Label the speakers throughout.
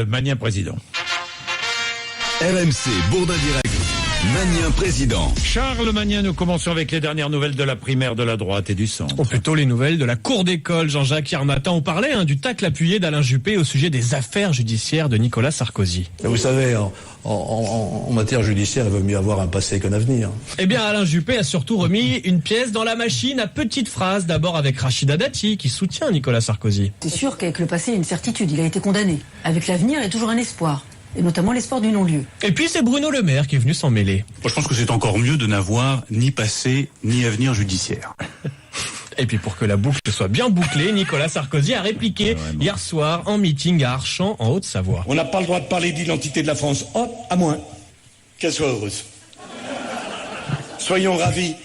Speaker 1: Magnien président.
Speaker 2: RMC Bourdin Direct, Magnien président.
Speaker 1: Charles Magnien, nous commençons avec les dernières nouvelles de la primaire de la droite et du centre.
Speaker 3: Ou plutôt les nouvelles de la cour d'école. Jean-Jacques, hier matin, on parlait du tacle appuyé d'Alain Juppé au sujet des affaires judiciaires de Nicolas Sarkozy.
Speaker 4: Vous savez, en matière judiciaire, il vaut mieux avoir un passé qu'un avenir.
Speaker 3: Eh bien, Alain Juppé a surtout remis une pièce dans la machine à petites phrases, d'abord avec Rachida Dati, qui soutient Nicolas Sarkozy.
Speaker 5: C'est sûr qu'avec le passé, il y a une certitude, il a été condamné. Avec l'avenir, il y a toujours un espoir. Et notamment l'espoir du non-lieu.
Speaker 3: Et puis c'est Bruno Le Maire qui est venu s'en mêler.
Speaker 6: Moi, je pense que c'est encore mieux de n'avoir ni passé ni avenir judiciaire.
Speaker 3: Et puis pour que la boucle soit bien bouclée, Nicolas Sarkozy a répliqué hier soir en meeting à Archamps, en Haute-Savoie.
Speaker 7: On n'a pas le droit de parler d'identité de la France. Oh, à moins qu'elle soit heureuse. Soyons ravis.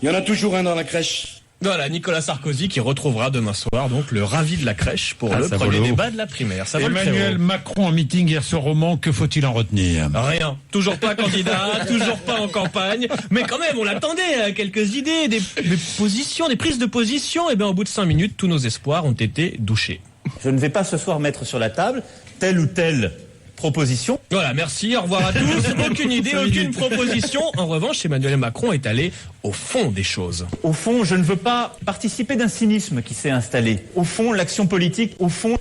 Speaker 7: Il y en a toujours un dans la crèche.
Speaker 3: Voilà, Nicolas Sarkozy qui retrouvera demain soir donc le ravi de la crèche pour le premier débat de la primaire. Ça
Speaker 1: Emmanuel Macron en meeting hier soir au Mans, que faut-il en retenir?
Speaker 3: Rien. Toujours pas candidat, toujours pas en campagne. Mais quand même, on l'attendait, quelques idées, des positions, des prises de position. Et bien au bout de 5 minutes, tous nos espoirs ont été douchés.
Speaker 8: Je ne vais pas ce soir mettre sur la table telle ou telle proposition.
Speaker 3: Voilà, merci, au revoir à tous. Aucune idée, aucune proposition. En revanche, Emmanuel Macron est allé au fond des choses.
Speaker 8: Au fond, je ne veux pas participer d'un cynisme qui s'est installé. Au fond, l'action politique, au fond,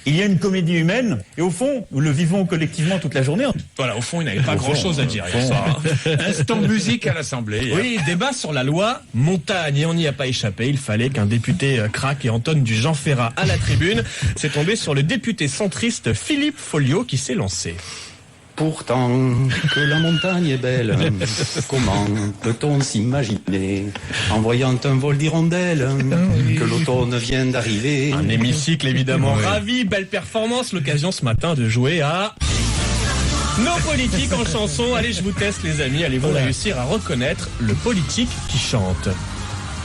Speaker 8: il y a une comédie humaine. Et au fond, nous le vivons collectivement toute la journée.
Speaker 3: Voilà, au fond, il n'avait pas grand-chose à dire hier soir.
Speaker 1: Instant musique à l'Assemblée.
Speaker 3: Oui, débat sur la loi montagne. Et on n'y a pas échappé. Il fallait qu'un député craque et entonne du Jean Ferrat à la tribune. C'est tombé sur le député centriste Philippe Folliot qui s'est lancé.
Speaker 9: Pourtant que la montagne est belle, comment peut-on s'imaginer, en voyant un vol d'hirondelles, que l'automne vient d'arriver.
Speaker 3: Un hémicycle évidemment ravi, belle performance, l'occasion ce matin de jouer à nos politiques en chanson. Allez, je vous teste les amis, allez-vous réussir à reconnaître le politique qui chante?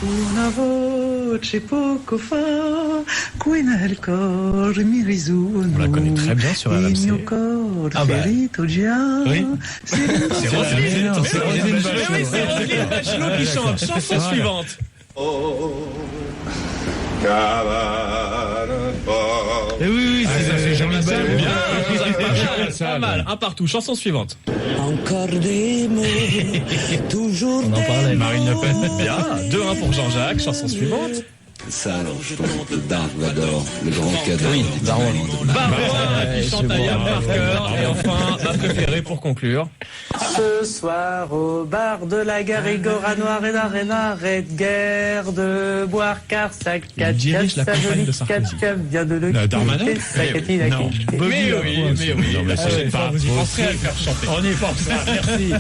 Speaker 10: Una voce poco fa, qui nel cuore mi risuona.
Speaker 3: On la connaît très bien sur RMC.
Speaker 10: Il mio cuore ferito già.
Speaker 3: Oui. C'est Roselyne Bachelot qui chante. Chanson suivante.
Speaker 1: Et oui, c'est Jean-Michel Bachelot.
Speaker 3: Pas mal, un partout. Chanson suivante.
Speaker 10: Encore des mots, toujours
Speaker 3: On en parlait. Marine Le Pen. Bien. 2-1 pour Jean-Jacques. Chanson suivante.
Speaker 2: Ça alors, je pense, Dark-Vador, le grand cadeau.
Speaker 3: Oui, Barouin qui chante Ayam par cœur. Et enfin, ma préférée pour conclure.
Speaker 10: Ce soir au bar de la Garrigore à Noir et n'arrête guère de boire car sa
Speaker 3: dirige la campagne de Sarkozy.
Speaker 10: vient de le
Speaker 1: Darmanin
Speaker 10: quitter, sa Cathy
Speaker 1: Non.
Speaker 3: Mais oui.
Speaker 1: Non, mais c'est pas.
Speaker 3: Vous y penserez à le faire chanter.
Speaker 1: On y pense. Merci.